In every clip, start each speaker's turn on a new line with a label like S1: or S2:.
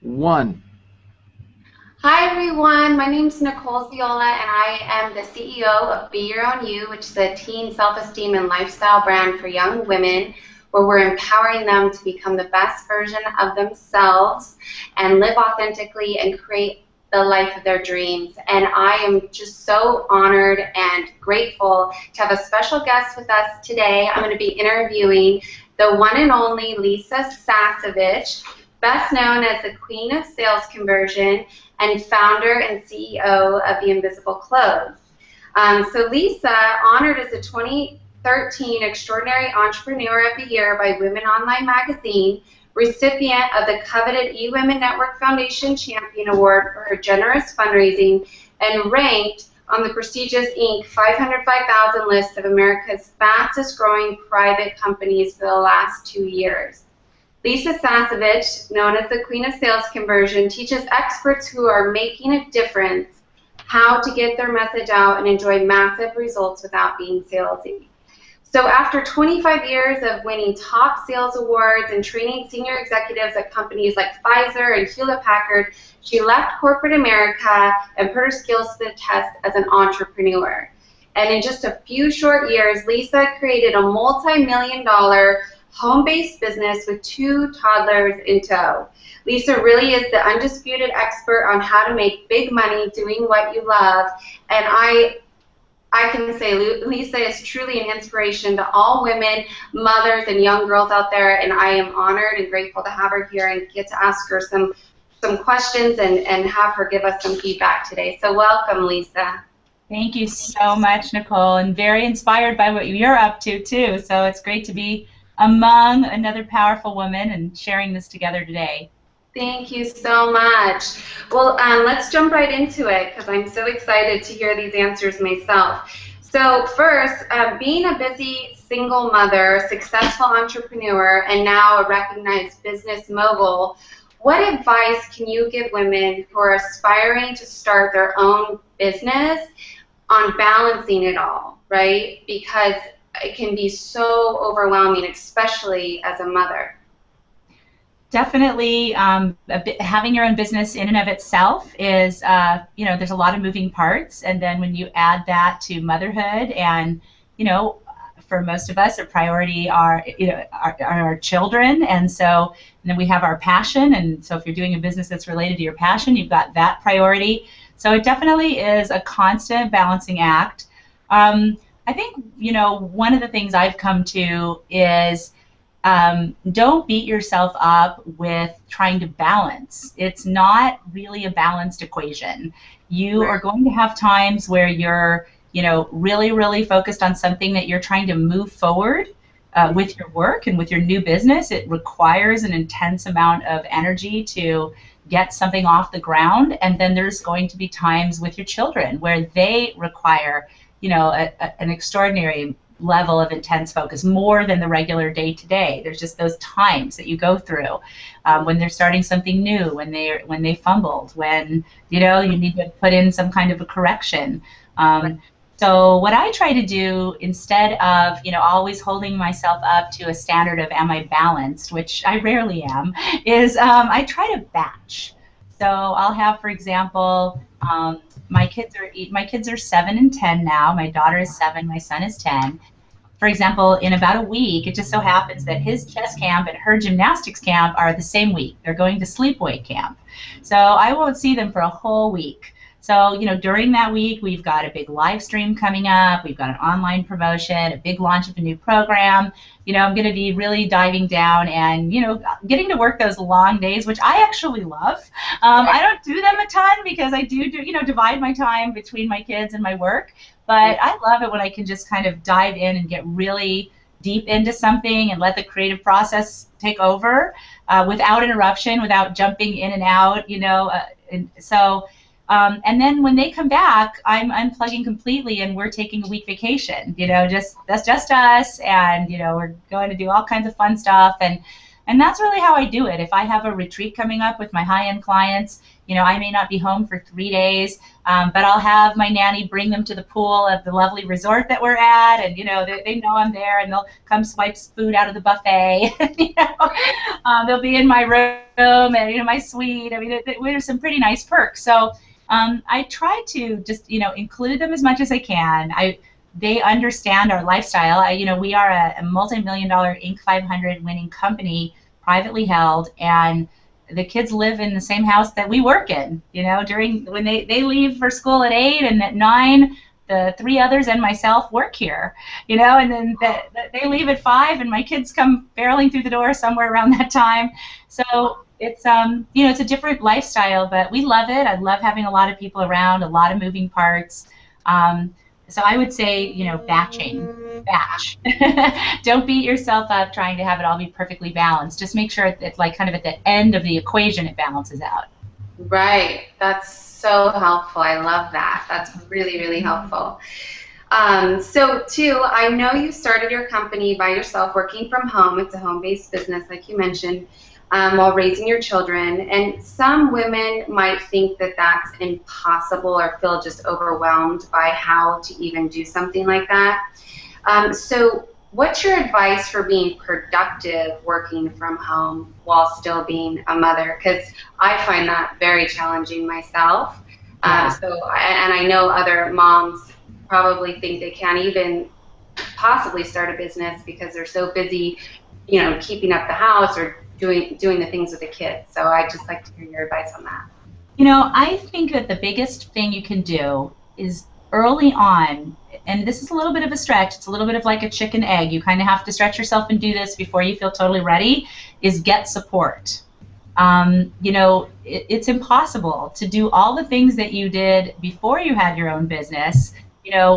S1: one.
S2: Hi everyone, my name is Nicole Ziola and I am the CEO of BYOU, which is a teen self-esteem and lifestyle brand for young women where we're empowering them to become the best version of themselves and live authentically and create the life of their dreams. And I am just so honored and grateful to have a special guest with us today. I'm going to be interviewing the one and only Lisa Sasevich, best known as the Queen of Sales Conversion and founder and CEO of The Invisible Clothes. So Lisa, honored as the 2013 Extraordinary Entrepreneur of the Year by Women Online Magazine, recipient of the coveted eWomen Network Foundation Champion Award for her generous fundraising, and ranked on the prestigious Inc. 505,000 list of America's fastest growing private companies for the last 2 years. Lisa Sasevich, known as the Queen of Sales Conversion, teaches experts who are making a difference how to get their message out and enjoy massive results without being salesy. So after 25 years of winning top sales awards and training senior executives at companies like Pfizer and Hewlett-Packard, she left corporate America and put her skills to the test as an entrepreneur. And in just a few short years, Lisa created a multi-million-dollar home-based business with 2 toddlers in tow. Lisa really is the undisputed expert on how to make big money doing what you love, and I can say Lisa is truly an inspiration to all women, mothers, and young girls out there, and I am honored and grateful to have her here and get to ask her some questions and have her give us some feedback today. So welcome, Lisa.
S3: Thank you so much, Nicole, and very inspired by what you're up to, too. So it's great to be among another powerful woman and sharing this together today.
S2: Thank you so much. Well, let's jump right into it because I'm so excited to hear these answers myself. So first, being a busy single mother, successful entrepreneur, and now a recognized business mogul, what advice can you give women who are aspiring to start their own business on balancing it all, right? Because it can be so overwhelming, especially as a mother.
S3: Definitely, having your own business in and of itself is, there's a lot of moving parts, and then when you add that to motherhood, and for most of us, a priority are our children, and then we have our passion, and so if you're doing a business that's related to your passion, you've got that priority. So it definitely is a constant balancing act. I think, one of the things I've come to is don't beat yourself up with trying to balance. It's not really a balanced equation. You are going to have times where you're, really, really focused on something that you're trying to move forward with your work and with your new business. It requires an intense amount of energy to get something off the ground. And then there's going to be times with your children where they require an extraordinary level of intense focus, more than the regular day-to-day. There's just those times that you go through when they're starting something new, when they fumbled, when you need to put in some kind of a correction. So what I try to do, instead of always holding myself up to a standard of am I balanced, which I rarely am, is I try to batch. So I'll have, for example, my kids are 7 and 10 now. My daughter is 7. My son is 10. For example, in about a week, it just so happens that his chess camp and her gymnastics camp are the same week. They're going to sleepaway camp. So I won't see them for a whole week. So, during that week, we've got a big live stream coming up. We've got an online promotion, a big launch of a new program. I'm going to be really diving down and, getting to work those long days, which I actually love. I don't do them a ton because I do, divide my time between my kids and my work. But I love it when I can just kind of dive in and get really deep into something and let the creative process take over without interruption, without jumping in and out, and then when they come back, I'm unplugging completely, and we're taking a week vacation. That's just us, and we're going to do all kinds of fun stuff. And And that's really how I do it. If I have a retreat coming up with my high-end clients, I may not be home for 3 days, but I'll have my nanny bring them to the pool at the lovely resort that we're at, and they know I'm there, and they'll come swipe food out of the buffet. They'll be in my room and my suite. I mean, there's some pretty nice perks. So I try to just include them as much as I can. They understand our lifestyle. We are a multi-million-dollar Inc. 500 winning company, privately held, and the kids live in the same house that we work in. During when they leave for school at 8, and at 9, the 3 others and myself work here. And then they leave at 5, and my kids come barreling through the door somewhere around that time. So it's it's a different lifestyle, but we love it. I love having a lot of people around, a lot of moving parts. So I would say, batch. Don't beat yourself up trying to have it all be perfectly balanced. Just make sure it's like kind of at the end of the equation it balances out.
S2: Right. That's so helpful. I love that. That's really, really helpful. So, too, I know you started your company by yourself, working from home. It's a home-based business, like you mentioned, while raising your children. And some women might think that that's impossible or feel just overwhelmed by how to even do something like that. So what's your advice for being productive working from home while still being a mother? Because I find that very challenging myself.
S3: Yeah.
S2: And I know other moms probably think they can't even possibly start a business because they're so busy, keeping up the house or doing the things with the kids. So I'd just like to hear your advice on that.
S3: I think that the biggest thing you can do is early on, and this is a little bit of a stretch, it's a little bit of like a chicken egg, you kind of have to stretch yourself and do this before you feel totally ready, is get support. It's impossible to do all the things that you did before you had your own business.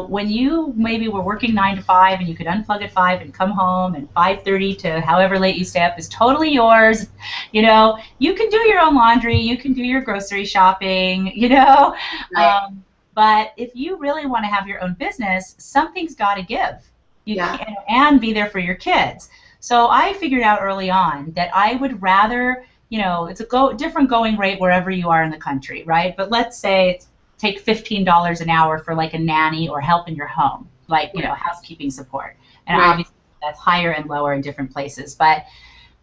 S3: When you maybe were working 9 to 5 and you could unplug at 5 and come home, and 5:30 to however late you stay up is totally yours. You can do your own laundry, you can do your grocery shopping,
S2: Right.
S3: But if you really want to have your own business, something's got to give.
S2: Yeah.
S3: And be there for your kids. So I figured out early on that I would rather, it's a different going rate wherever you are in the country, right? But let's say take $15 an hour for like a nanny or help in your home, like housekeeping support. And
S2: Right.
S3: obviously that's higher and lower in different places. But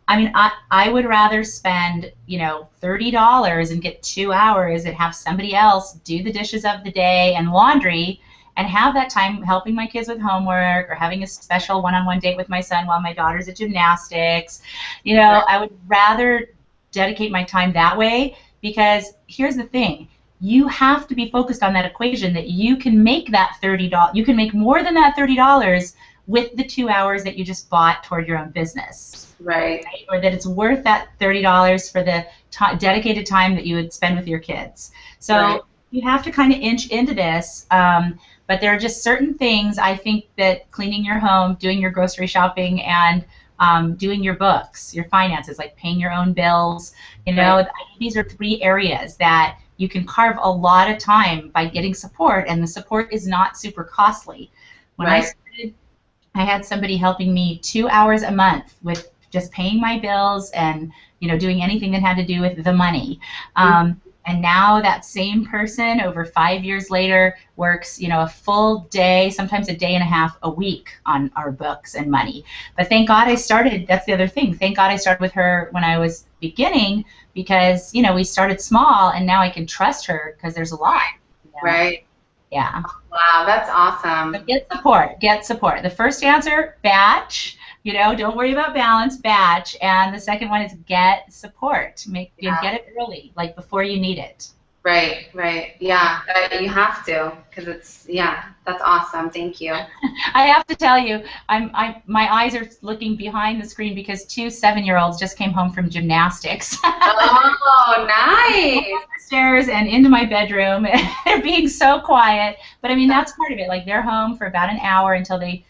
S3: I mean, I would rather spend $30 and get 2 hours and have somebody else do the dishes of the day and laundry, and have that time helping my kids with homework or having a special one-on-one date with my son while my daughter's at gymnastics.
S2: Right.
S3: I would rather dedicate my time that way, because here's the thing. You have to be focused on that equation that you can make that $30. You can make more than that $30 with the 2 hours that you just bought toward your own business.
S2: Right.
S3: Or that it's worth that $30 for the dedicated time that you would spend with your kids. So
S2: Right.
S3: you have to kind of inch into this. But there are just certain things, I think, that cleaning your home, doing your grocery shopping, and doing your books, your finances, like paying your own bills,
S2: Right.
S3: these are 3 areas that you can carve a lot of time by getting support, and the support is not super costly. When I
S2: Right.
S3: started, I had somebody helping me 2 hours a month with just paying my bills and doing anything that had to do with the money. And now that same person, over 5 years later, works a full day, sometimes a day and a half a week on our books and money. But thank God I started. That's the other thing. Thank God I started with her when I was beginning, because we started small, and now I can trust her because there's a lot.
S2: Right.
S3: Yeah.
S2: Wow, that's awesome.
S3: So get support. Get support. The first answer, batch. Don't worry about balance, batch. And the second one is get support. Get it early, like before you need it.
S2: Right, right. Yeah, you have to, because that's awesome. Thank you.
S3: I have to tell you, my eyes are looking behind the screen because 2 7-year-olds just came home from gymnastics.
S2: Oh, nice.
S3: Upstairs and into my bedroom. They're being so quiet, but I mean that's part of it. Like, they're home for about an hour until they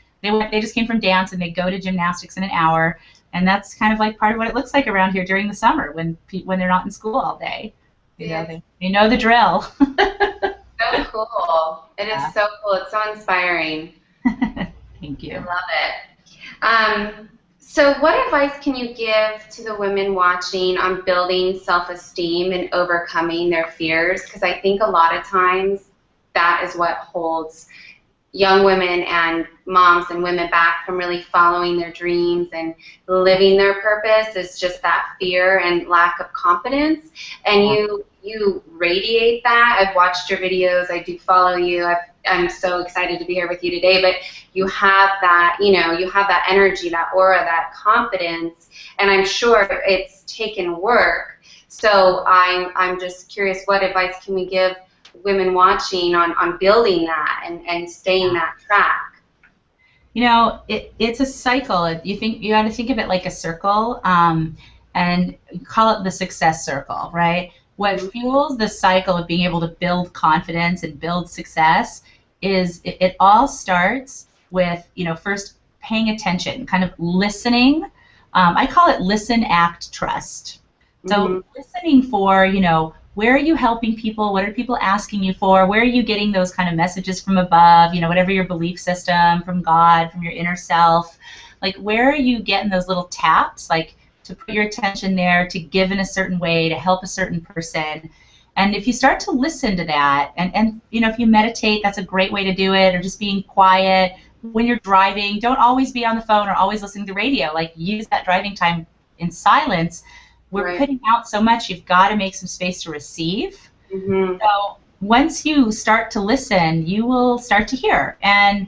S3: just came from dance, and they go to gymnastics in an hour, and that's kind of like part of what it looks like around here during the summer when they're not in school all day. They know the drill.
S2: So cool. It is so cool. It's so inspiring.
S3: Thank you.
S2: I love it. So what advice can you give to the women watching on building self-esteem and overcoming their fears? Because I think a lot of times that is what holds young women and moms and women back from really following their dreams and living their purpose, is just that fear and lack of confidence. And you radiate that. I've watched your videos. I do follow you. I'm so excited to be here with you today. But you have that, you have that energy, that aura, that confidence. And I'm sure it's taken work. So I'm just curious, what advice can we give women watching on building that and staying that track?
S3: It's a cycle. You got to think of it like a circle, and call it the success circle, right? What fuels the cycle of being able to build confidence and build success is it all starts with, first paying attention, kind of listening. I call it listen, act, trust. So listening for, where are you helping people? What are people asking you for? Where are you getting those kind of messages from above? Whatever your belief system, from God, from your inner self. Like, where are you getting those little taps, like to put your attention there, to give in a certain way, to help a certain person? And if you start to listen to that, and if you meditate, that's a great way to do it, or just being quiet. When you're driving, don't always be on the phone or always listening to radio. Like, use that driving time in silence. We're putting out so much, you've got to make some space to receive. So once you start to listen, you will start to hear. And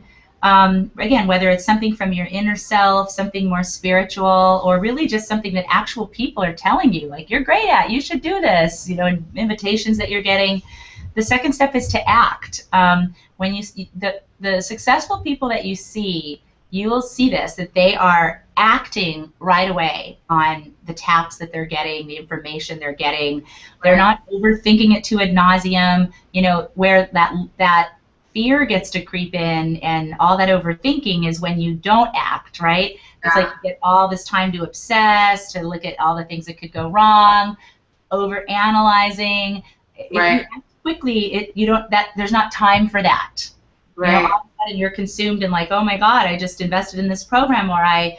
S3: again, whether it's something from your inner self, something more spiritual, or really just something that actual people are telling you, like, you're great at, you should do this, invitations that you're getting. The second step is to act. When you see the successful people that you see, you will see this, that they are acting right away on the taps that they're getting, the information they're getting. They're not overthinking it to ad nauseum, where that fear gets to creep in, and all that overthinking is when you don't act, right? It's like you get all this time to obsess, to look at all the things that could go wrong, over-analyzing. If you act quickly, there's not time for that. All of a sudden you're consumed in, like, oh my God, I just invested in this program, or I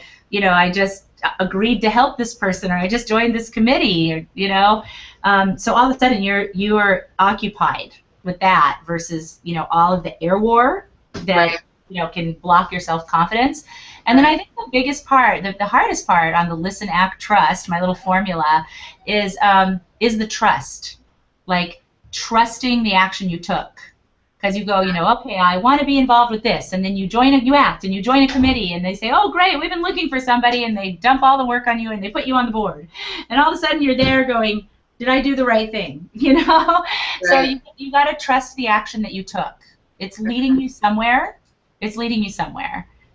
S3: just agreed to help this person, or I just joined this committee, so all of a sudden you are occupied with that versus, all of the air war that, can block your self-confidence. And then I think the biggest part, the hardest part on the listen, act, trust, my little formula, is the trust. Like, trusting the action you took. Because you go, okay, I want to be involved with this, and then you act, and you join a committee, and they say, oh, great, we've been looking for somebody, and they dump all the work on you, and they put you on the board. And all of a sudden you're there going, did I do the right thing? So you got to trust the action that you took. It's leading you somewhere. It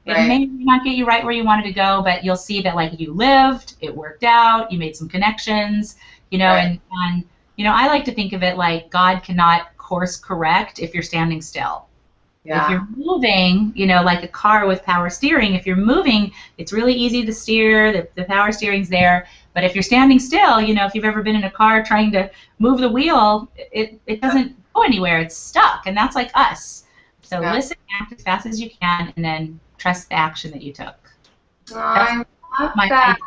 S3: may not get you right where you wanted to go, but you'll see that, like, you lived, it worked out, you made some connections, and I like to think of it like God cannot course correct if you're standing still. If you're moving, like a car with power steering, if you're moving, it's really easy to steer, the power steering's there. But if you're standing still, if you've ever been in a car trying to move the wheel, it doesn't go anywhere, it's stuck, and that's like us. So listen, act as fast as you can, and then trust the action that you took.
S2: Oh, I love that.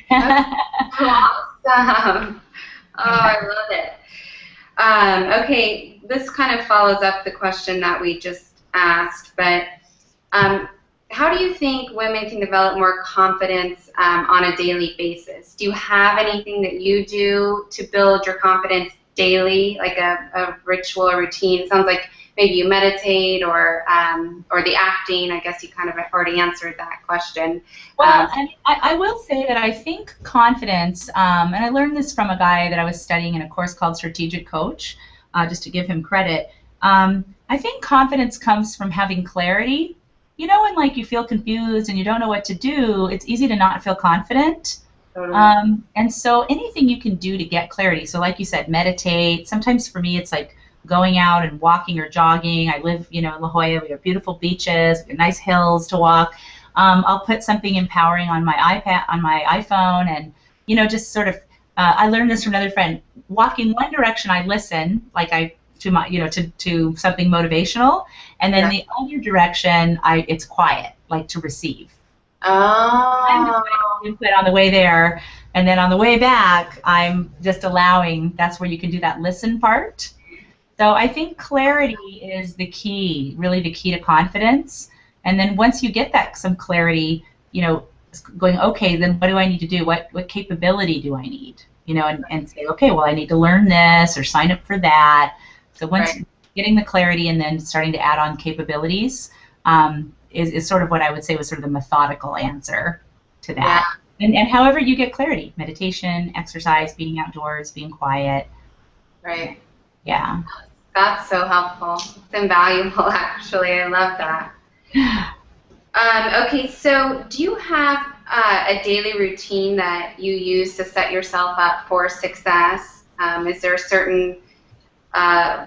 S2: That's awesome. Oh, I love it. Okay, this kind of follows up the question that we just asked, but how do you think women can develop more confidence on a daily basis? Do you have anything that you do to build your confidence daily, like a ritual or routine? It sounds like maybe you meditate, or the acting. I guess you kind of already answered that question.
S3: Well, I will say that I think confidence, and I learned this from a guy that I was studying in a course called Strategic Coach, just to give him credit. I think confidence comes from having clarity. When, like, you feel confused and you don't know what to do, it's easy to not feel confident. Totally. And so anything you can do to get clarity. So like you said, meditate. Sometimes for me it's like going out and walking or jogging. I live, in La Jolla. We have beautiful beaches, we have nice hills to walk. I'll put something empowering on my iPad, on my iPhone, and just sort of. I learned this from another friend. Walking one direction, I listen, like to something motivational, and then the other direction, it's quiet, like to receive.
S2: Oh,
S3: Input on the way there, and then on the way back, I'm just allowing. That's where you can do that listen part. So I think clarity is the key, really the key to confidence. And then once you get that some clarity, going, okay, then what do I need to do? What capability do I need? And say, okay, well, I need to learn this or sign up for that. So once
S2: right.
S3: getting the clarity and then starting to add on capabilities is sort of what I would say was sort of the methodical answer to
S2: Yeah,
S3: that. And however you get clarity, meditation, exercise, being outdoors, being quiet.
S2: right.
S3: Yeah.
S2: That's so helpful. It's invaluable, actually. I love that. Okay, so do you have a daily routine that you use to set yourself up for success? Is there a certain uh,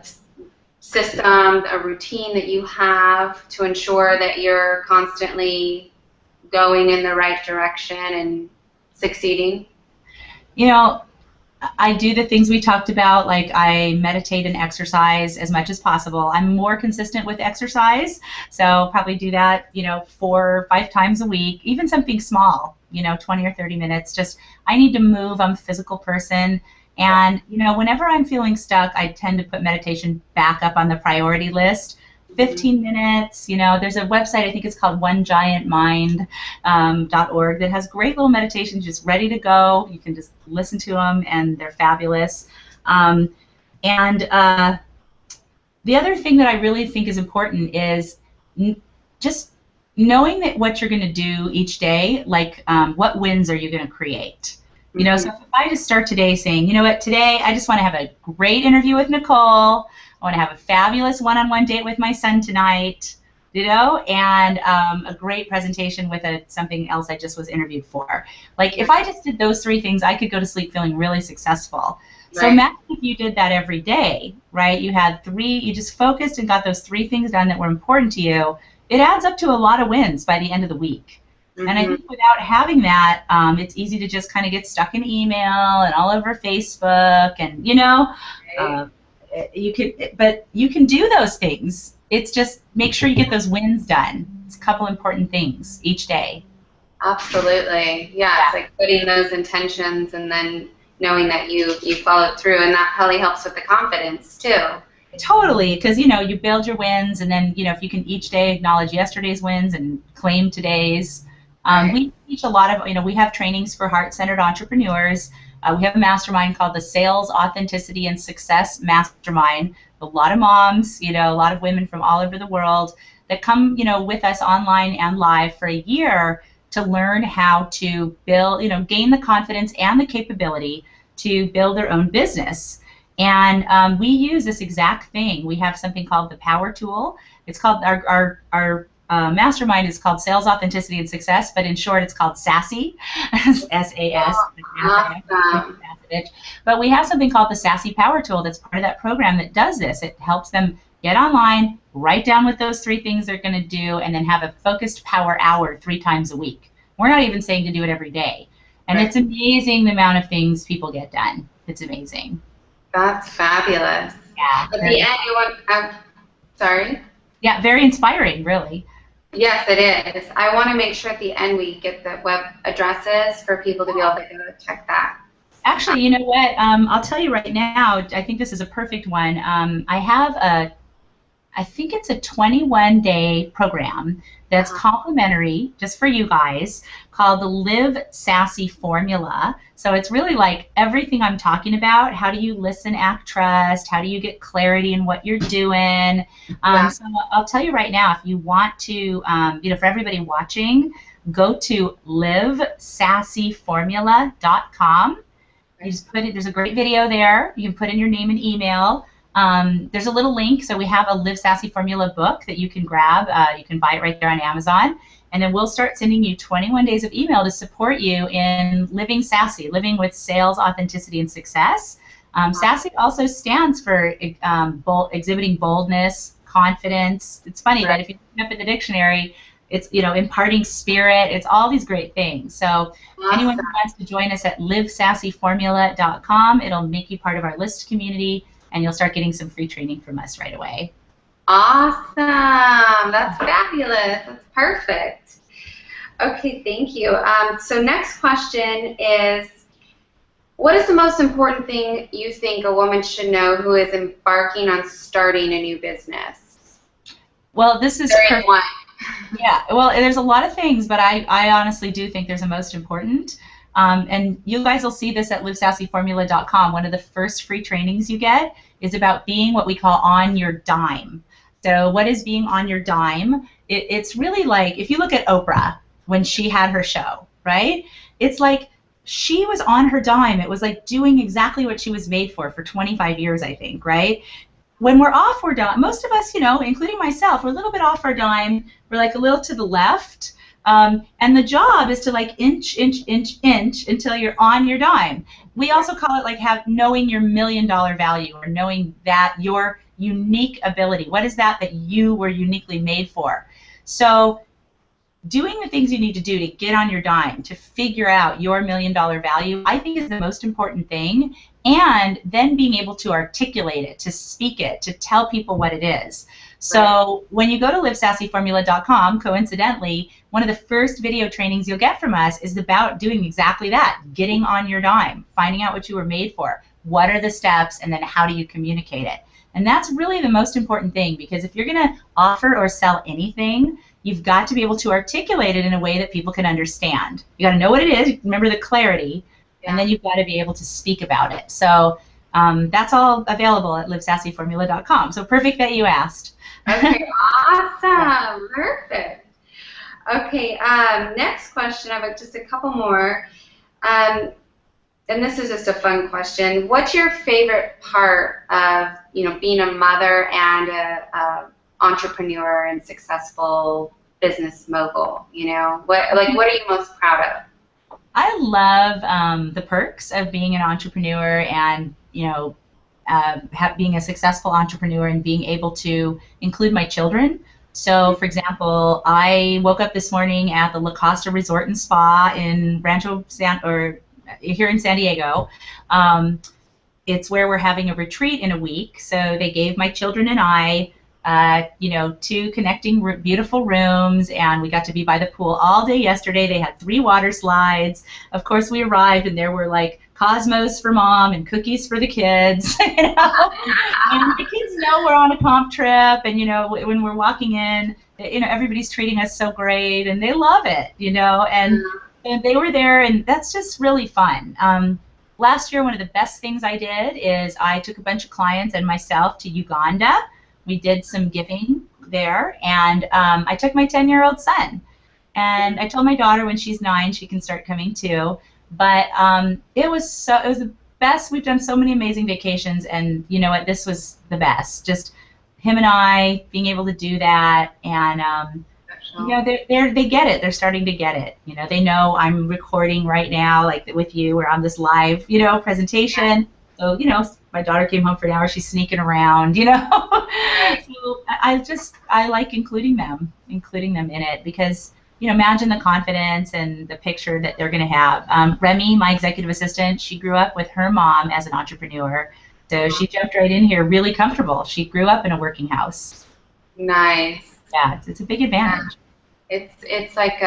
S2: system, a routine that you have to ensure that you're constantly going in the right direction and succeeding?
S3: You know, I do the things we talked about, like I meditate and exercise as much as possible. I'm more consistent with exercise, so probably do that, 4 or 5 times a week, even something small, 20 or 30 minutes. Just, I need to move. I'm a physical person. And, whenever I'm feeling stuck, I tend to put meditation back up on the priority list.
S2: Mhm.
S3: 15 minutes, there's a website, I think it's called onegiantmind.org, that has great little meditations just ready to go. You can just listen to them, and they're fabulous. Um, and the other thing that I really think is important is just knowing that what you're going to do each day, like what wins are you going to create? So
S2: Mhm.
S3: if I just start today saying, you know what, today I just want to have a great interview with Nicole. I want to have a fabulous one-on-one date with my son tonight, and a great presentation with something else I just was interviewed for. Like, if I just did those three things, I could go to sleep feeling really successful. So
S2: Right.
S3: imagine if you did that every day, right? You just focused and got those three things done that were important to you. It adds up to a lot of wins by the end of the week. And I
S2: Mhm.
S3: think without having that, it's easy to just kind of get stuck in email and all over Facebook, and
S2: Right.
S3: uh, but you can do those things. It's just make sure you get those wins done. It's a couple important things each day.
S2: Absolutely. Yeah, it's
S3: Yeah.
S2: like putting those intentions and then knowing that you followed through, and that probably helps with the confidence too.
S3: Totally, because you build your wins, and then if you can each day acknowledge yesterday's wins and claim today's.
S2: Right.
S3: We teach a lot of we have trainings for heart-centered entrepreneurs. We have a mastermind called the Sales, Authenticity, and Success Mastermind. A lot of moms, a lot of women from all over the world that come with us online and live for a year to learn how to build, gain the confidence and the capability to build their own business. And we use this exact thing. We have something called the Power Tool. It's called our mastermind is called Sales, Authenticity, and Success, but in short, it's called Sassy, S-A-S.
S2: Awesome.
S3: But we have something called the Sassy Power Tool that's part of that program that does this. It helps them get online, write down what those three things they're going to do, and then have a focused power hour 3 times a week. We're not even saying to do it every day. And
S2: Right.
S3: it's amazing the amount of things people get done. It's amazing.
S2: That's fabulous.
S3: Yeah,
S2: At the
S3: very,
S2: end, you want, sorry?
S3: yeah, very inspiring, really.
S2: Yes, it is. I want to make sure at the end we get the web addresses for people to be able to go check that.
S3: Actually, you know what? I'll tell you right now. I think this is a perfect one. I think it's a 21-day program that's
S2: Uh-huh.
S3: complimentary just for you guys called the Live Sassy Formula. So it's really like everything I'm talking about. How do you listen, act, trust? How do you get clarity in what you're doing?
S2: Yeah.
S3: So I'll tell you right now, if you want to, for everybody watching, go to livesassyformula.com. You just put it. There's a great video there. You can put in your name and email. There's a little link. So we have a Live Sassy Formula book that you can grab. You can buy it right there on Amazon. And then we'll start sending you 21 days of email to support you in living sassy, living with sales, authenticity, and success. Sassy also stands for exhibiting boldness, confidence. It's funny that
S2: Right.
S3: if you look up in the dictionary, it's imparting spirit. It's all these great things. So anyone
S2: Awesome.
S3: who wants to join us at livesassyformula.com, it'll make you part of our list community, and you'll start getting some free training from us right away.
S2: Awesome. That's fabulous. That's perfect. Okay, thank you. So next question is, what is the most important thing you think a woman should know who is embarking on starting a new business?
S3: Well, this is
S2: There
S3: perfect.
S2: one.
S3: Yeah, well, there's a lot of things, but I honestly do think there's a most important. And you guys will see this at livesassyformula.com. One of the first free trainings you get is about being what we call on your dime. So what is being on your dime? It's really like, if you look at Oprah when she had her show, right? It's like she was on her dime. It was like doing exactly what she was made for 25 years, I think, right? When we're off our dime, most of us, including myself, we're a little bit off our dime. We're like a little to the left. And the job is to like inch, inch, inch, inch until you're on your dime. We also call it like knowing your $1 million value, or knowing that your unique ability. What is that you were uniquely made for? So doing the things you need to do to get on your dime, to figure out your $1 million value, I think is the most important thing. And then being able to articulate it, to speak it, to tell people what it is. So when you go to livesassyformula.com, coincidentally, one of the first video trainings you'll get from us is about doing exactly that, getting on your dime, finding out what you were made for, what are the steps, and then how do you communicate it. And that's really the most important thing, because if you're going to offer or sell anything, you've got to be able to articulate it in a way that people can understand. You got to know what it is, remember the clarity, and then you've got to be able to speak about it. So that's all available at livesassyformula.com. So perfect that you asked.
S2: Okay, awesome. Perfect. Okay, next question. I have just a couple more. And this is just a fun question. What's your favorite part of, being a mother and a entrepreneur and successful business mogul? What are you most proud of?
S3: I love the perks of being an entrepreneur, and being a successful entrepreneur and being able to include my children. So, for example, I woke up this morning at the La Costa Resort and Spa in here in San Diego. It's where we're having a retreat in a week. So they gave my children and I, 2 connecting beautiful rooms, and we got to be by the pool all day yesterday. They had 3 water slides. Of course, we arrived, and there were like Cosmos for mom and cookies for the kids. And the kids know we're on a comp trip, and when we're walking in, everybody's treating us so great, and they love it, and they were there, and that's just really fun. Last year, one of the best things I did is I took a bunch of clients and myself to Uganda. We did some giving there, and I took my 10-year-old son. And I told my daughter when she's 9 she can start coming too. But it was the best. We've done so many amazing vacations, and you know what? This was the best. Just him and I being able to do that, and they get it. They're starting to get it. They know I'm recording right now, like with you. We're on this live, presentation. So my daughter came home for an hour. She's sneaking around, So I like including them in it, because imagine the confidence and the picture that they're going to have. Remy, my executive assistant, she grew up with her mom as an entrepreneur, so she jumped right in here, really comfortable. She grew up in a working house.
S2: Nice.
S3: Yeah, it's a big advantage.
S2: It's like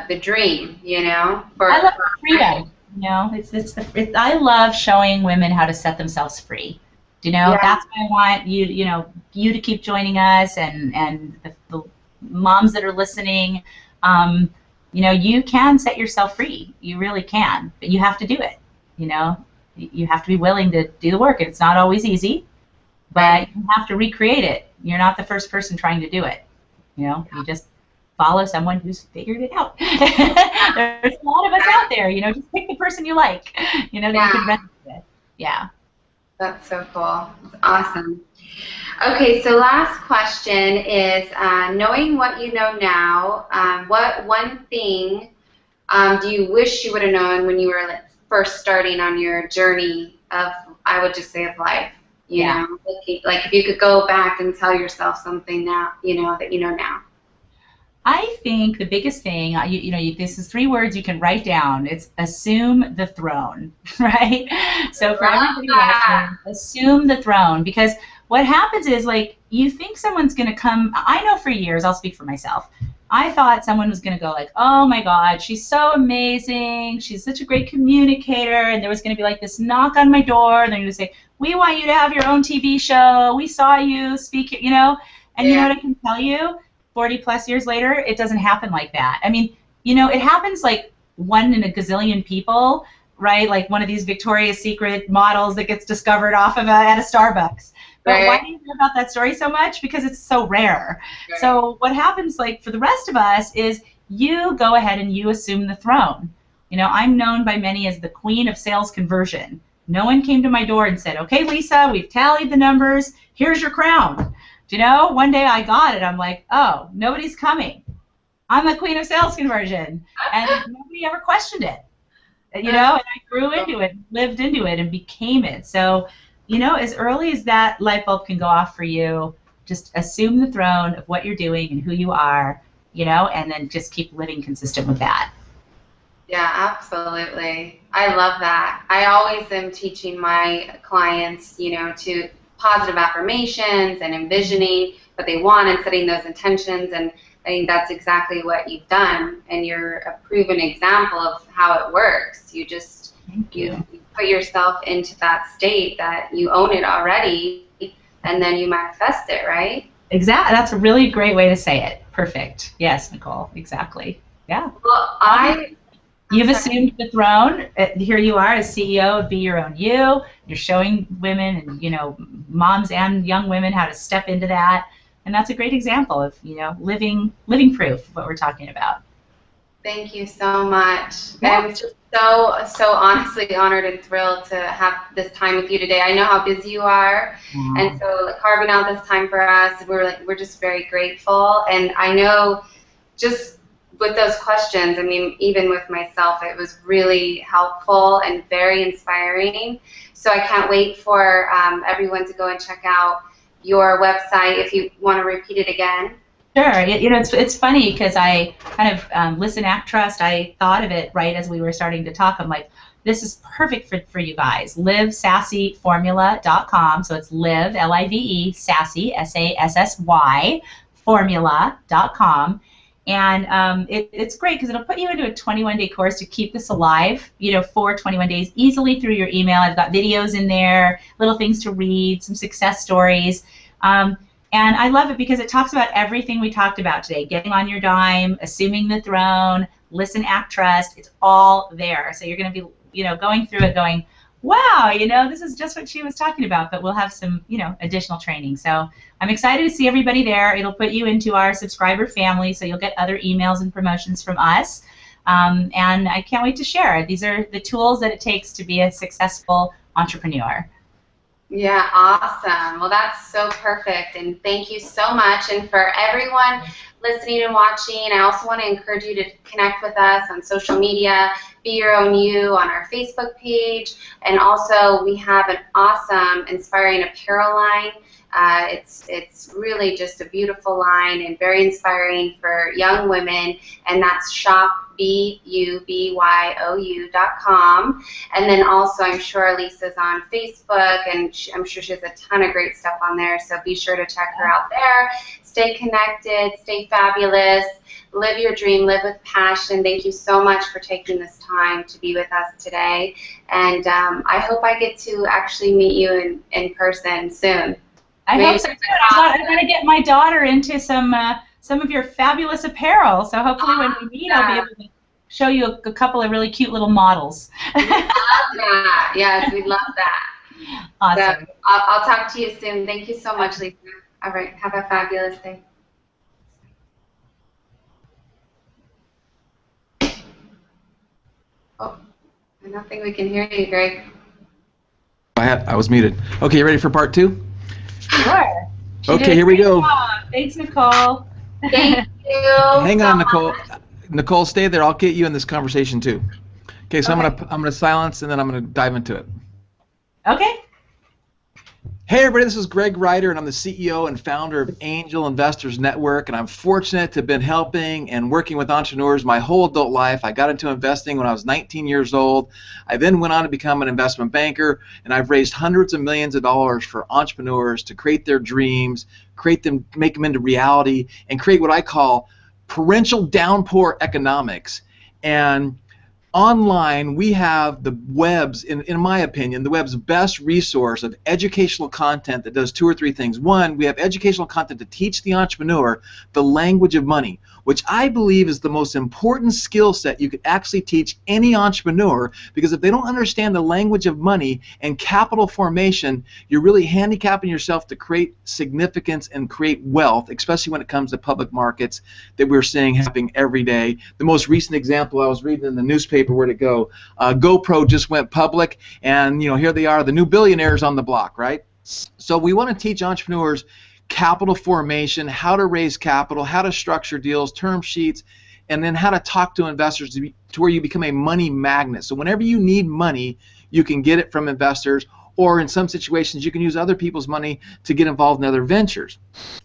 S2: the dream,
S3: I love freedom. I love showing women how to set themselves free. That's why I want you to keep joining us, and the moms that are listening. You can set yourself free. You really can, but you have to do it. You have to be willing to do the work, and it's not always easy, but you have to recreate it. You're not the first person trying to do it. You just follow someone who's figured it out. There's a lot of us out there. Just pick the person you like. That you can resonate with. Yeah.
S2: That's so cool. That's awesome. Okay, so last question is, knowing what you know now, what one thing do you wish you would have known when you were first starting on your journey of, I would just say, of life? You know, like if you could go back and tell yourself something now, that you know now.
S3: I think the biggest thing, this is 3 words you can write down. It's assume the throne, right? So for everybody watching, assume the throne, because what happens is, like, you think someone's going to come. I know for years, I'll speak for myself, I thought someone was going to go like, oh my God, she's so amazing. She's such a great communicator. And there was going to be like this knock on my door. And they're going to say, we want you to have your own TV show. We saw you speak, you know. And you know what I can tell you? 40 plus years later, it doesn't happen like that. I mean, you know, it happens like 1 in a gazillion people, right? Like one of these Victoria's Secret models that gets discovered off of at a Starbucks. But why do you hear about that story so much? Because it's so rare. Right. So what happens, like, for the rest of us is you go ahead and you assume the throne. You know, I'm known by many as the queen of sales conversion. No one came to my door and said, okay, Lisa, we've tallied the numbers. Here's your crown. Do you know, one day I got it. I'm like, oh, nobody's coming. I'm the queen of sales conversion. And nobody ever questioned it. You know, and I grew into it, lived into it, and became it. So, you know, as early as that light bulb can go off for you, just assume the throne of what you're doing and who you are, you know, and then just keep living consistent with that.
S2: Yeah, absolutely. I love that. I always am teaching my clients, you know, to positive affirmations and envisioning what they want and setting those intentions. And I think that's exactly what you've done. And you're a proven example of how it works. You just you put yourself into that state that you own it already, and then you manifest it, right?
S3: Exactly. That's a really great way to say it. Perfect. Yes, Nicole. Exactly. Yeah.
S2: Well,
S3: You've assumed the throne. Here you are as CEO of Be Your Own You. You're showing women and, you know, moms and young women how to step into that. And that's a great example of, you know, living proof of what we're talking about.
S2: Thank you so much. Yeah. I'm just so honestly honored and thrilled to have this time with you today. I know how busy you are, and so carving out this time for us, we're just very grateful. And I know just with those questions, I mean, even with myself, it was really helpful and very inspiring. So I can't wait for everyone to go and check out your website. If you want to repeat it again.
S3: Sure. You know, it's funny because I kind of listen, act, trust. I thought of it right as we were starting to talk. I'm like, this is perfect for you guys. LiveSassyFormula.com. So it's live, L-I-V-E, Sassy, S-A-S-S-Y, formula.com. And it's great because it'll put you into a 21-day course to keep this alive, you know, for 21 days easily through your email. I've got videos in there, little things to read, some success stories. And I love it because it talks about everything we talked about today. Getting on your dime, assuming the throne, listen, act, trust. It's all there. So you're going to be, you know, going through it going, wow, you know, this is just what she was talking about, but we'll have some, you know, additional training. So I'm excited to see everybody there. It'll put you into our subscriber family, so you'll get other emails and promotions from us. And I can't wait to share. These are the tools that it takes to be a successful entrepreneur.
S2: Yeah, awesome. Well, that's so perfect, and thank you so much. And for everyone listening and watching, I also want to encourage you to connect with us on social media, Be Your Own You on our Facebook page, and also we have an awesome, inspiring apparel line. It's really just a beautiful line and very inspiring for young women, and that's shopBYOU.com. And then also I'm sure Lisa's on Facebook, and I'm sure she has a ton of great stuff on there, so be sure to check her out there. Stay connected, stay fabulous, live your dream, live with passion. Thank you so much for taking this time to be with us today, and I hope I get to actually meet you in person soon.
S3: I hope so too. I got to get my daughter into some of your fabulous apparel. So hopefully when we meet, I'll be able to show you a couple of really cute little models.
S2: We love that. Yes, we love that.
S3: Awesome.
S2: So I'll talk to you soon. Thank you so much, Lisa. All right. Have a fabulous day. Oh, I don't think we can hear you, Greg.
S1: I was muted. Okay, you ready for part 2?
S3: Sure.
S1: Okay, here we go.
S3: Thanks, Nicole.
S2: Thank you.
S1: Hang on, Nicole. Nicole, stay there. I'll get you in this conversation too. Okay, so okay. I'm gonna silence and then I'm gonna dive into it.
S3: Okay.
S1: Hey everybody, this is Greg Ryder, and I'm the CEO and founder of Angel Investors Network, and I'm fortunate to have been helping and working with entrepreneurs my whole adult life. I got into investing when I was 19 years old. I then went on to become an investment banker, and I've raised hundreds of millions of dollars for entrepreneurs to create their dreams, make them into reality, and create what I call torrential downpour economics. And online, we have the web's, in my opinion, the web's best resource of educational content that does two or three things. One, we have educational content to teach the entrepreneur the language of money, which I believe is the most important skill set you could actually teach any entrepreneur, because if they don't understand the language of money and capital formation, you're really handicapping yourself to create significance and create wealth, especially when it comes to public markets that we're seeing happening every day. The most recent example I was reading in the newspaper, where'd it go? GoPro just went public, and here they are, the new billionaires on the block, right? So we want to teach entrepreneurs capital formation, how to raise capital, how to structure deals, term sheets, and then how to talk to investors to where you become a money magnet. So whenever you need money, you can get it from investors, or in some situations you can use other people's money to get involved in other ventures.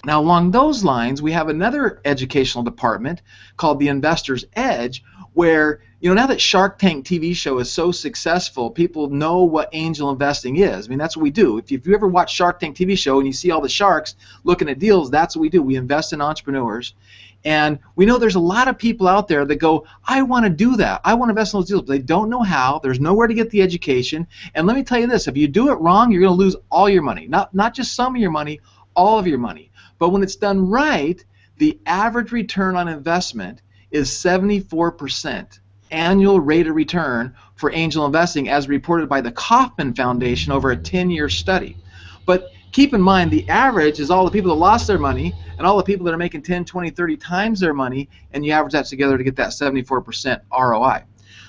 S1: Now along those lines, we have another educational department called the Investor's Edge, where now that Shark Tank TV show is so successful, people know what angel investing is. I mean, that's what we do. If you ever watch Shark Tank TV show and you see all the sharks looking at deals, that's what we do. We invest in entrepreneurs. And we know there's a lot of people out there that go, I want to do that. I want to invest in those deals. But they don't know how. There's nowhere to get the education. And let me tell you this, if you do it wrong, you're going to lose all your money. Not just some of your money, all of your money. But when it's done right, the average return on investment is 74%. Annual rate of return for angel investing, as reported by the Kauffman Foundation over a 10-year study. But keep in mind, the average is all the people that lost their money and all the people that are making 10, 20, 30 times their money, and you average that together to get that 74% ROI.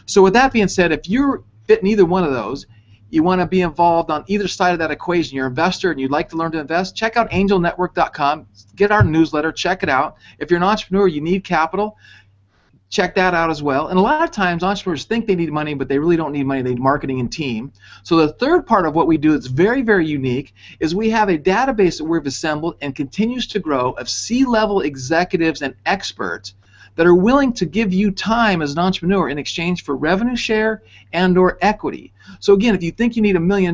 S1: So with that being said, if you're fit in either one of those, you want to be involved on either side of that equation, you're an investor and you'd like to learn to invest, check out angelnetwork.com, get our newsletter, check it out. If you're an entrepreneur, you need capital, check that out as well. And a lot of times entrepreneurs think they need money, but they really don't need money. They need marketing and team. So the third part of what we do that's very, very unique is we have a database that we've assembled and continues to grow of C-level executives and experts that are willing to give you time as an entrepreneur in exchange for revenue share and or equity. So again, if you think you need $1 million,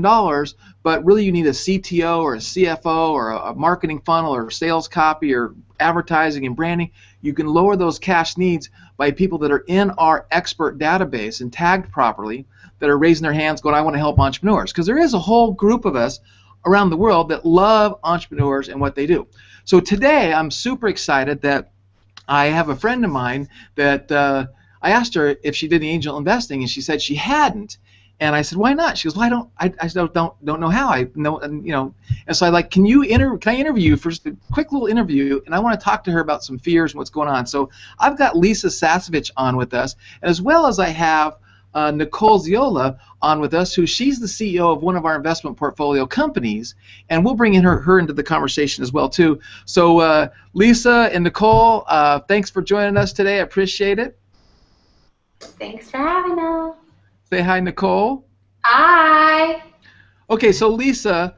S1: but really you need a CTO or a CFO or a marketing funnel or sales copy or advertising and branding, you can lower those cash needs by people that are in our expert database and tagged properly, that are raising their hands going, I want to help entrepreneurs. Because there is a whole group of us around the world that love entrepreneurs and what they do. So today I'm super excited that I have a friend of mine that I asked her if she did the angel investing, and she said she hadn't. And I said, why not? She goes, well, I don't know how. I know, and so I like, can I interview you for just a quick little interview? And I want to talk to her about some fears and what's going on. So I've got Lisa Sasevich on with us, as well as I have Nicole Ziola on with us, she's the CEO of one of our investment portfolio companies, and we'll bring in her into the conversation as well too. So Lisa and Nicole, thanks for joining us today. I appreciate it.
S2: Thanks for having us.
S1: Say hi, Nicole.
S2: Hi.
S1: Okay, so Lisa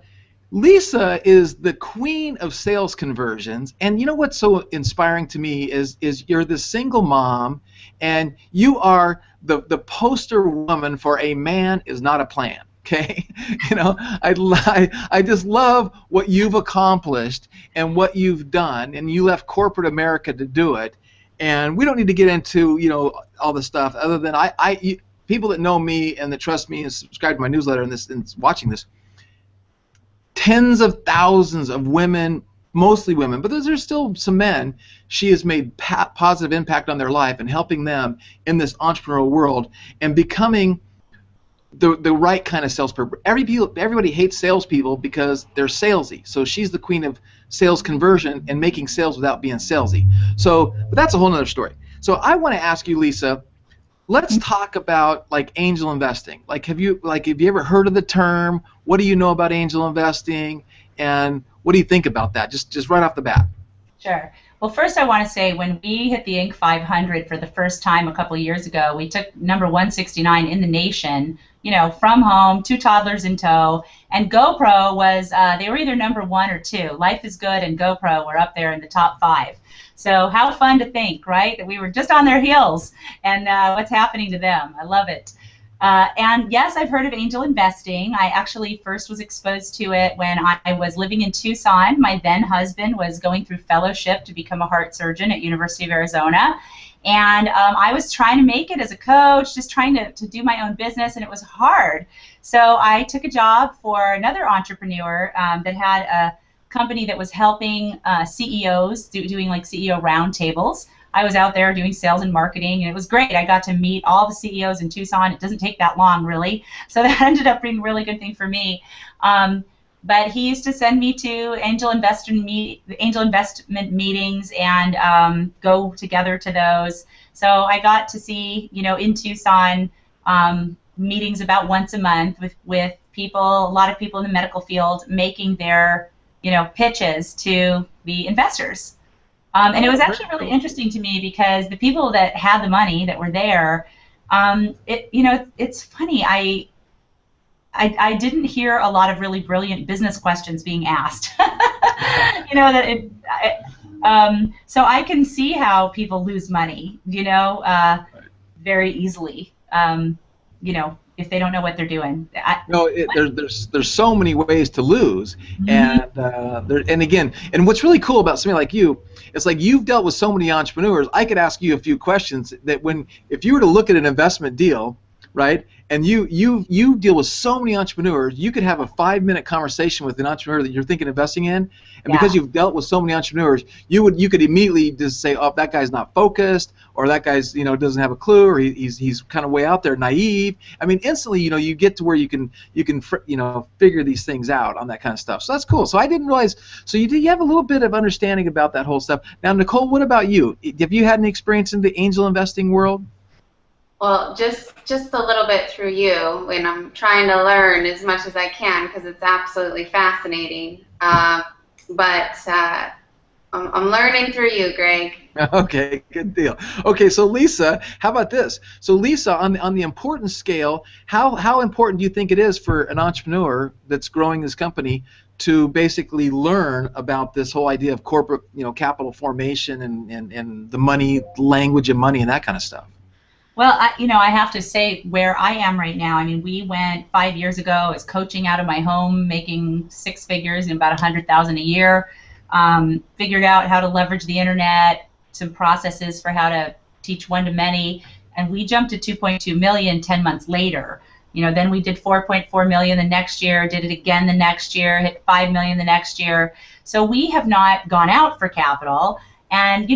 S1: is the queen of sales conversions, and you know what's so inspiring to me is you're the single mom, and you are the poster woman for a man is not a plan. Okay, I just love what you've accomplished and what you've done, and you left corporate America to do it. And we don't need to get into all the stuff other than people that know me and that trust me and subscribe to my newsletter and watching this, tens of thousands of women, mostly women, but there's still some men, she has made positive impact on their life and helping them in this entrepreneurial world and becoming the right kind of salesperson. Everybody hates salespeople because they're salesy. So she's the queen of sales conversion and making sales without being salesy. So, but that's a whole other story. So I want to ask you, Lisa, let's talk about angel investing. Have you ever heard of the term? What do you know about angel investing? And what do you think about that? Just right off the bat.
S3: Sure. Well, first I want to say when we hit the Inc. 500 for the first time a couple of years ago, we took number 169 in the nation, from home, 2 toddlers in tow, and GoPro was, they were either number 1 or 2. Life is Good and GoPro were up there in the top 5. So how fun to think, right, that we were just on their heels and what's happening to them. I love it. And yes, I've heard of angel investing. I actually first was exposed to it when I was living in Tucson. My then husband was going through fellowship to become a heart surgeon at University of Arizona. And I was trying to make it as a coach, just trying to do my own business, and it was hard. So I took a job for another entrepreneur that had a company that was helping CEOs, doing like CEO roundtables. I was out there doing sales and marketing, and it was great. I got to meet all the CEOs in Tucson. It doesn't take that long, really. So that ended up being a really good thing for me. But he used to send me to angel investment meetings and go together to those. So I got to see, in Tucson, meetings about once a month with people, a lot of people in the medical field making their, pitches to the investors. And it was actually really interesting to me because the people that had the money that were there, it's funny. I didn't hear a lot of really brilliant business questions being asked. So I can see how people lose money, very easily, if they don't know what they're doing.
S1: There's so many ways to lose,
S3: Mm-hmm.
S1: and what's really cool about somebody like you, it's like you've dealt with so many entrepreneurs. I could ask you a few questions that if you were to look at an investment deal, right, and you deal with so many entrepreneurs, you could have a 5-minute conversation with an entrepreneur that you're thinking of investing in, and because you've dealt with so many entrepreneurs, you could immediately just say, oh, that guy's not focused, or that guy's doesn't have a clue, or he's kind of way out there, naive. I mean, instantly you get to where you can figure these things out on that kind of stuff. So that's cool. So I didn't realize. So you have a little bit of understanding about that whole stuff. Now, Nicole, what about you? Have you had any experience in the angel investing world?
S2: Well, just a little bit through you, when I'm trying to learn as much as I can because it's absolutely fascinating. But I'm learning through you, Greg.
S1: Okay, good deal. Okay, so Lisa, how about this? So Lisa, on the importance scale, how important do you think it is for an entrepreneur that's growing this company to basically learn about this whole idea of corporate, capital formation and the money, language of money and that kind of stuff?
S3: Well, I have to say where I am right now. I mean, we went 5 years ago. I was coaching out of my home, making 6 figures and about $100,000 a year. Figured out how to leverage the internet, some processes for how to teach one-to-many, and we jumped to 2.2 million 10 months later. Then we did 4.4 million the next year, did it again the next year, hit 5 million the next year. So we have not gone out for capital, and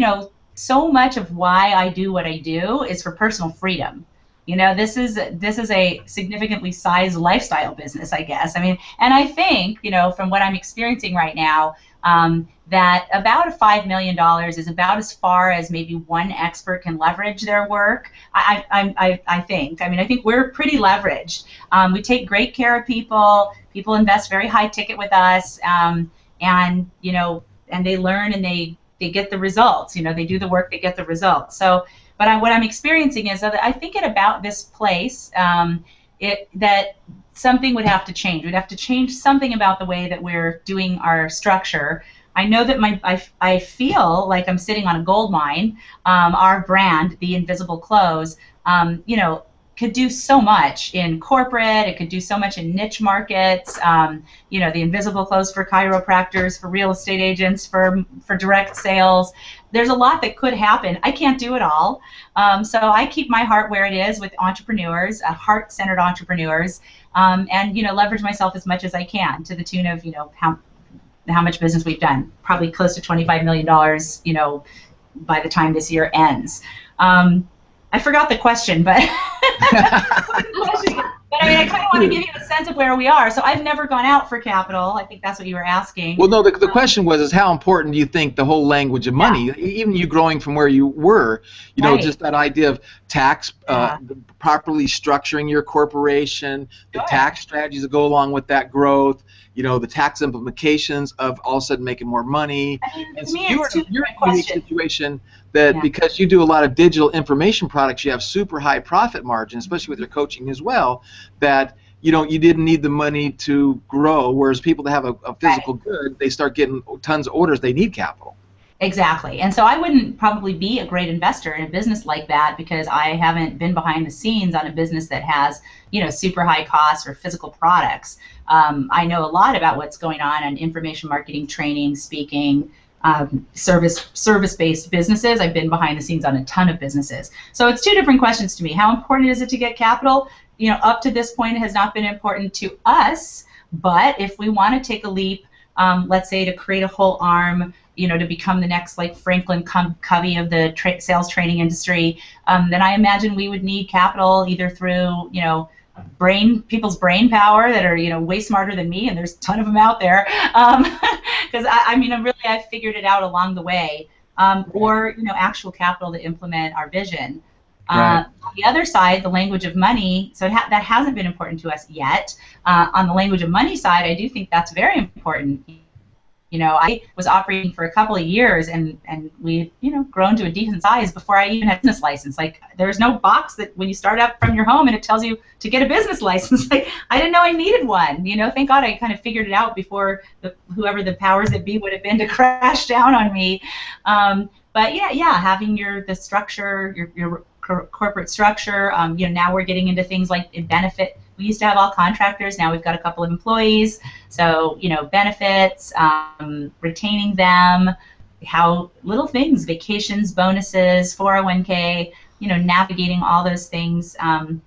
S3: so much of why I do what I do is for personal freedom. This is a significantly sized lifestyle business, I guess. I mean, and I think, from what I'm experiencing right now, that about $5 million is about as far as maybe one expert can leverage their work. I think. I mean, I think we're pretty leveraged. We take great care of people. People invest very high ticket with us, and they learn and they get the results. They do the work, they get the results. So, but what I'm experiencing is that I think at about this place, that something would have to change. We'd have to change something about the way that we're doing our structure. I know that I feel like I'm sitting on a gold mine. Our brand, The Invisible Clothes, could do so much in corporate. It could do so much in niche markets. The invisible clothes for chiropractors, for real estate agents, for direct sales. There's a lot that could happen. I can't do it all. So I keep my heart where it is with entrepreneurs, heart-centered entrepreneurs, and leverage myself as much as I can to the tune of how much business we've done. Probably close to $25 million. By the time this year ends. I forgot the question, but I mean, I kind of want to give you a sense of where we are. So I've never gone out for capital. I think that's what you were asking.
S1: Well, no, the question was how important do you think the whole language of money, even you growing from where you were, just that idea of tax, properly structuring your corporation, the tax strategies that go along with that growth, the tax implications of all of a sudden making more money.
S3: I mean,
S1: and
S3: to me,
S1: you're
S3: it's
S1: in a unique situation that because you do a lot of digital information products, you have super high profit margins, especially with your coaching as well, that you didn't need the money to grow, whereas people that have a physical good, they start getting tons of orders, they need capital.
S3: Exactly. And so I wouldn't probably be a great investor in a business like that because I haven't been behind the scenes on a business that has, super high costs or physical products. I know a lot about what's going on in information marketing, training, speaking, service-based businesses. I've been behind the scenes on a ton of businesses. So it's two different questions to me. How important is it to get capital? Up to this point, it has not been important to us. But if we want to take a leap, let's say to create a whole arm, to become the next like Franklin Covey of the sales training industry, then I imagine we would need capital either through, people's brain power that are, way smarter than me, and there's a ton of them out there. Because I've figured it out along the way, or, actual capital to implement our vision.
S1: Right.
S3: On the other side, the language of money, so that hasn't been important to us yet. On the language of money side, I do think that's very important. I was operating for a couple of years, and we, grown to a decent size before I even had a business license. Like, there's no box that when you start up from your home and it tells you to get a business license. Like, I didn't know I needed one. Thank God I kind of figured it out before whoever the powers that be would have been to crash down on me. But yeah, having the structure, your corporate structure. Now we're getting into things like benefit. We used to have all contractors. Now we've got a couple of employees. So, benefits, retaining them, how little things, vacations, bonuses, 401k, navigating all those things.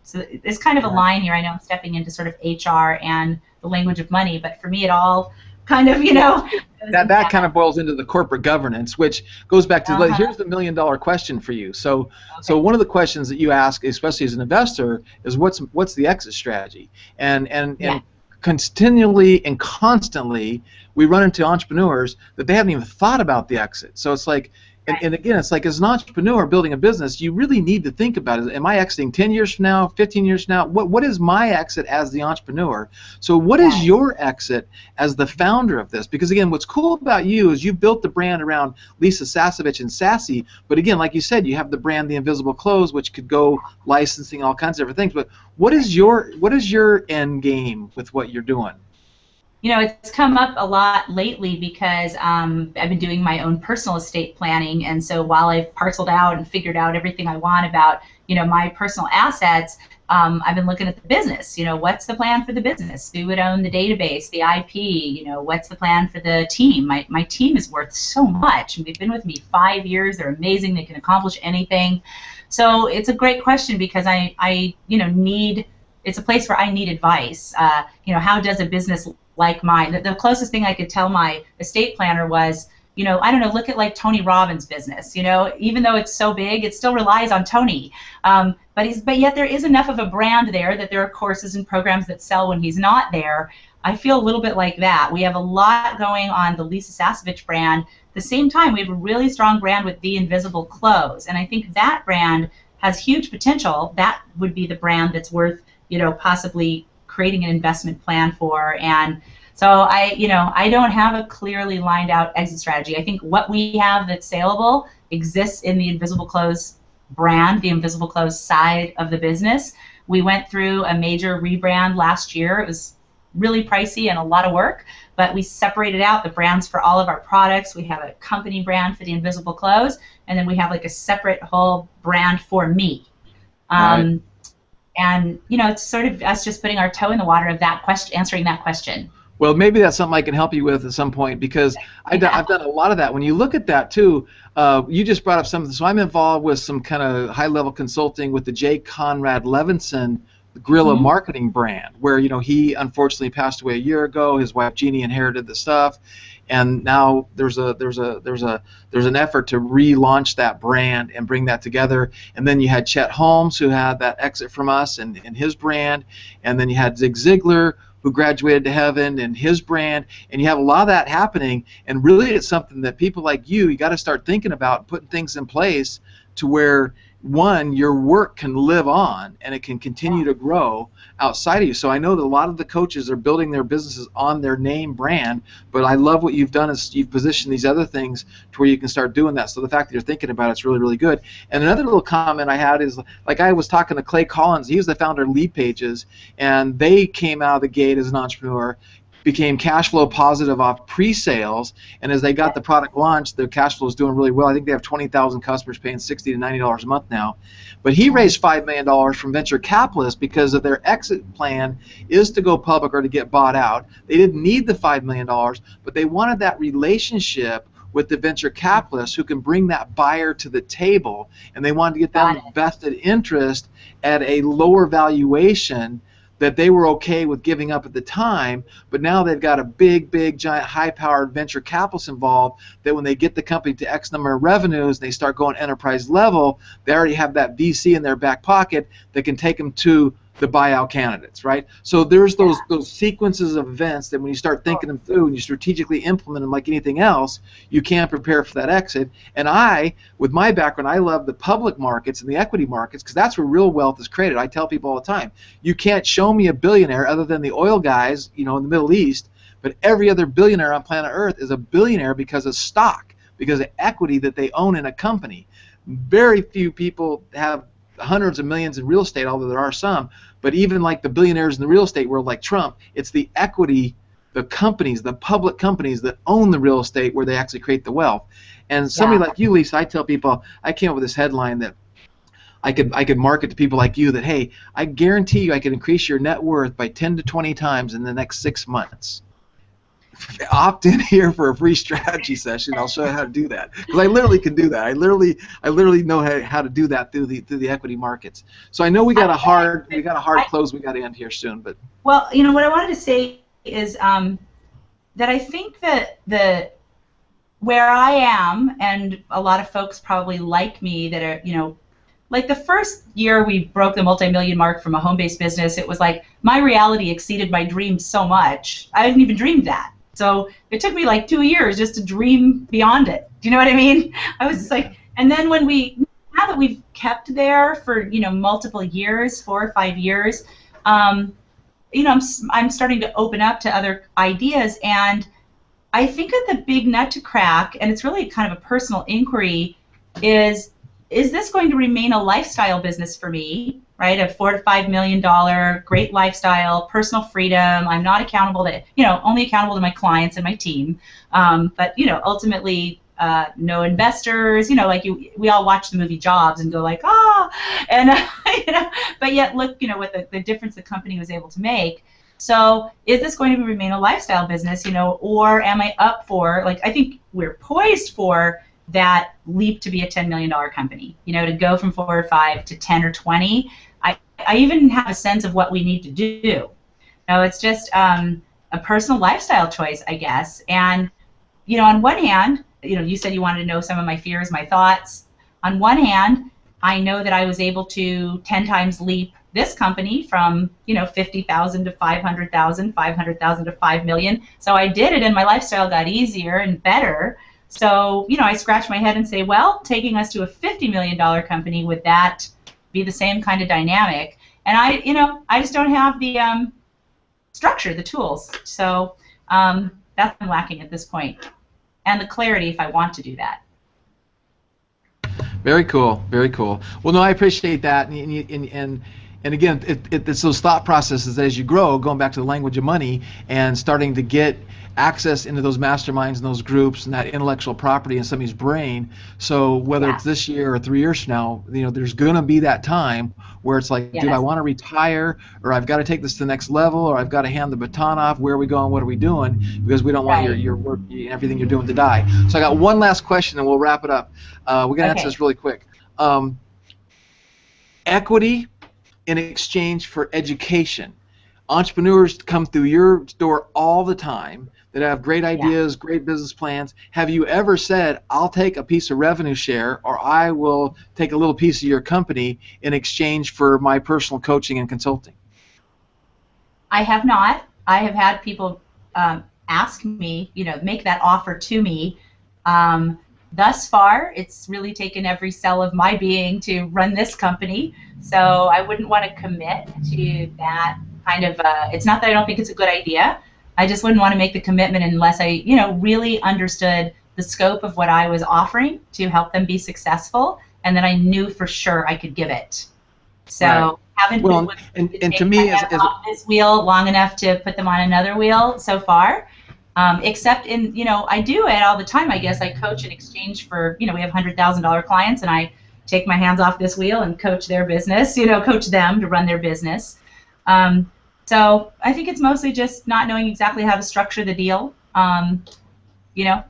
S3: So there's kind of a line here. I know I'm stepping into sort of HR and the language of money, but for me it all kind of,
S1: that kind of boils into the corporate governance, which goes back to here's the $1 million question for you. So one of the questions that you ask, especially as an investor, is what's the exit strategy? And continually and constantly we run into entrepreneurs that they haven't even thought about the exit. So it's like, and again, it's like as an entrepreneur building a business, you really need to think about it. Am I exiting 10 years from now, 15 years from now? What is my exit as the entrepreneur? So what is your exit as the founder of this? Because again, what's cool about you is you've built the brand around Lisa Sasevich and Sassy. But again, like you said, you have the brand The Invisible Clothes, which could go licensing, all kinds of different things. But what is your end game with what you're doing?
S3: It's come up a lot lately because I've been doing my own personal estate planning, and so while I've parceled out and figured out everything I want about, my personal assets, I've been looking at the business. What's the plan for the business? Who would own the database, the IP? What's the plan for the team? My team is worth so much, and they've been with me 5 years. They're amazing. They can accomplish anything. So it's a great question because I need. It's a place where I need advice. How does a business like mine? The closest thing I could tell my estate planner was, I don't know, look at like Tony Robbins' business. Even though it's so big, it still relies on Tony. But yet there is enough of a brand there that there are courses and programs that sell when he's not there. I feel a little bit like that. We have a lot going on the Lisa Sasevich brand. At the same time, we have a really strong brand with The Invisible Clothes, and I think that brand has huge potential. That would be the brand that's worth, possibly creating an investment plan for. And so I don't have a clearly lined out exit strategy. I think what we have that's saleable exists in the Invisible Clothes brand, the Invisible Clothes side of the business. We went through a major rebrand last year. It was really pricey and a lot of work, but we separated out the brands for all of our products. We have a company brand for the Invisible Clothes, and then we have like a separate whole brand for me.
S1: Right.
S3: And it's sort of us just putting our toe in the water of that question, answering that question.
S1: Well, maybe that's something I can help you with at some point, because I've done a lot of that. When you look at that too, you just brought up something. So I'm involved with some kind of high-level consulting with the J. Conrad Levinson guerrilla marketing brand, where he unfortunately passed away a year ago. His wife Jeannie inherited the stuff, and now there's an effort to relaunch that brand and bring that together. And then you had Chet Holmes, who had that exit from us and his brand, and then you had Zig Ziglar, who graduated to heaven, and his brand, and you have a lot of that happening. And really, it's something that people like you got to start thinking about, putting things in place to where, one, your work can live on and it can continue to grow outside of you. So I know that a lot of the coaches are building their businesses on their name brand, but I love what you've done is you've positioned these other things to where you can start doing that. So the fact that you're thinking about it's really, really good. And another little comment I had is, like, I was talking to Clay Collins. He was the founder of Lead Pages, and they came out of the gate as an entrepreneur became cash flow positive off pre-sales, and as they got the product launched, their cash flow is doing really well. I think they have 20,000 customers paying $60 to $90 a month now. But he raised $5 million from venture capitalists because of their exit plan is to go public or to get bought out. They didn't need the $5 million, but they wanted that relationship with the venture capitalists who can bring that buyer to the table, and they wanted to get them vested interest at a lower valuation that they were okay with giving up at the time, but now they've got a big, giant, high-powered venture capitalists involved that when they get the company to X number of revenues, they start going enterprise level, they already have that VC in their back pocket that can take them to the buyout candidates, right? So there's those sequences of events that when you start thinking them through and you strategically implement them like anything else, you can prepare for that exit. And I, with my background, I love the public markets and the equity markets because that's where real wealth is created. I tell people all the time, you can't show me a billionaire other than the oil guys, in the Middle East, but every other billionaire on planet Earth is a billionaire because of stock, because of equity that they own in a company. Very few people have hundreds of millions in real estate, although there are some, but even like the billionaires in the real estate world like Trump, it's the equity, the companies, the public companies that own the real estate where they actually create the wealth. And somebody like you, Lisa, I tell people, I came up with this headline that I could market to people like you that, hey, I guarantee you I could increase your net worth by 10 to 20 times in the next 6 months. Opt in here for a free strategy session. I'll show you how to do that because I literally can do that. I literally know how to do that through the equity markets. So I know we got a hard close. We got to end here soon. But
S3: well, what I wanted to say is that I think that where I am, and a lot of folks probably like me that are like the first year we broke the multi-million mark from a home-based business, it was like my reality exceeded my dreams so much I didn't even dream that. So it took me like 2 years just to dream beyond it. Do you know what I mean? I was just like, and then now that we've kept there for multiple years, 4 or 5 years, I'm starting to open up to other ideas, and I think that the big nut to crack, and it's really kind of a personal inquiry, is this going to remain a lifestyle business for me? Right, a $4 to $5 million, great lifestyle, personal freedom. I'm not accountable to, only accountable to my clients and my team. But ultimately, no investors. We all watch the movie Jobs and go like, and but yet look, what the difference the company was able to make. So, is this going to remain a lifestyle business, or am I up for, I think we're poised for that leap to be a $10 million company, to go from 4 or 5 to 10 or 20. I even have a sense of what we need to do. It's just a personal lifestyle choice, I guess. And, on one hand, you said you wanted to know some of my fears, my thoughts. On one hand, I know that I was able to 10 times leap this company from, 50,000 to 500,000, 500,000 to 5 million. So I did it, and my lifestyle got easier and better. So, I scratch my head and say, well, taking us to a $50 million company, would that be the same kind of dynamic? And I just don't have the structure, the tools. So that's what I'm lacking at this point, and the clarity if I want to do that.
S1: Very cool, very cool. Well, no, I appreciate that, and again, it's those thought processes as you grow, going back to the language of money and starting to get access into those masterminds and those groups and that intellectual property in somebody's brain. So whether it's this year or 3 years from now, there's going to be that time where it's like, dude, I want to retire, or I've got to take this to the next level, or I've got to hand the baton off. Where are we going? What are we doing? Because we don't want your work, everything you're doing to die. So I got one last question and we'll wrap it up. We're going to answer this really quick. Equity in exchange for education. Entrepreneurs come through your door all the time that have great ideas, great business plans. Have you ever said, I'll take a piece of revenue share, or I will take a little piece of your company in exchange for my personal coaching and consulting?
S3: I have not. I have had people ask me, make that offer to me. Thus far, it's really taken every cell of my being to run this company, so I wouldn't want to commit to that kind of, it's not that I don't think it's a good idea, I just wouldn't want to make the commitment unless I, really understood the scope of what I was offering to help them be successful, and that I knew for sure I could give it. So Haven't
S1: Well,
S3: been able to
S1: and
S3: take
S1: to
S3: my
S1: me,
S3: hands off this wheel long enough to put them on another wheel so far. Except in, I do it all the time, I guess. I coach in exchange for, we have $100,000 clients, and I take my hands off this wheel and coach their business, coach them to run their business. So I think it's mostly just not knowing exactly how to structure the deal.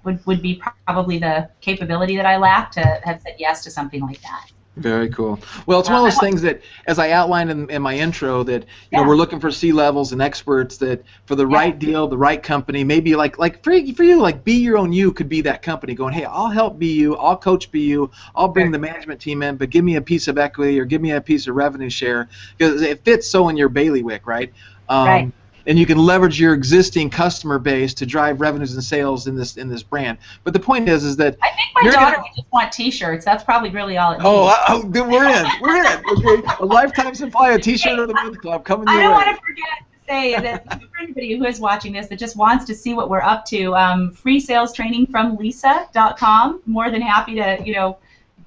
S3: Would be probably the capability that I lack to have said yes to something like that.
S1: Very cool. Well, it's one of those things that, as I outlined in my intro, that we're looking for C-levels and experts that for the right deal, the right company, maybe like for you, like Be Your Own You could be that company going, hey, I'll help BU, I'll coach BU, I'll bring the management team in, but give me a piece of equity or give me a piece of revenue share, because it fits so in your bailiwick, right?
S3: Right.
S1: And you can leverage your existing customer base to drive revenues and sales in this brand. But the point is that
S3: I think my daughter would just want T-shirts. That's probably really all it needs.
S1: Then we're in. Okay. A lifetime supply of T-shirt of the month club coming your way.
S3: I don't want to forget to say that for anybody who is watching this that just wants to see what we're up to, free sales training from Lisa.com. More than happy to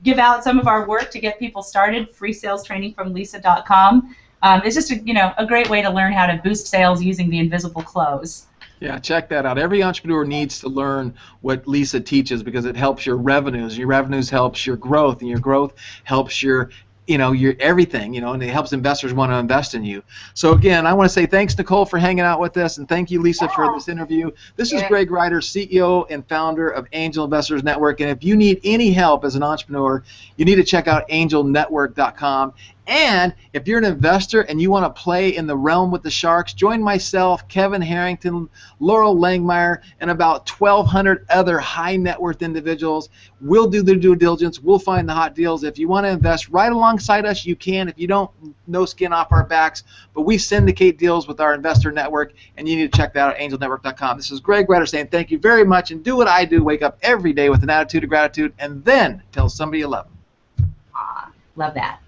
S3: give out some of our work to get people started. Free sales training from Lisa.com. It's just a great way to learn how to boost sales using the invisible close.
S1: Yeah, check that out. Every entrepreneur needs to learn what Lisa teaches because it helps your revenues. Your revenues helps your growth, and your growth helps your your everything, and it helps investors want to invest in you. So again, I want to say thanks, Nicole, for hanging out with us, and thank you, Lisa, for this interview. This is Greg Ryder, CEO and founder of Angel Investors Network, and if you need any help as an entrepreneur, you need to check out angelnetwork.com. And if you're an investor and you want to play in the realm with the sharks, join myself, Kevin Harrington, Laurel Langmeyer, and about 1,200 other high net worth individuals. We'll do the due diligence. We'll find the hot deals. If you want to invest right alongside us, you can. If you don't, no skin off our backs. But we syndicate deals with our investor network, and you need to check that out at angelnetwork.com. This is Greg Ryder saying thank you very much, and do what I do. Wake up every day with an attitude of gratitude, and then tell somebody you love them.
S3: Love that.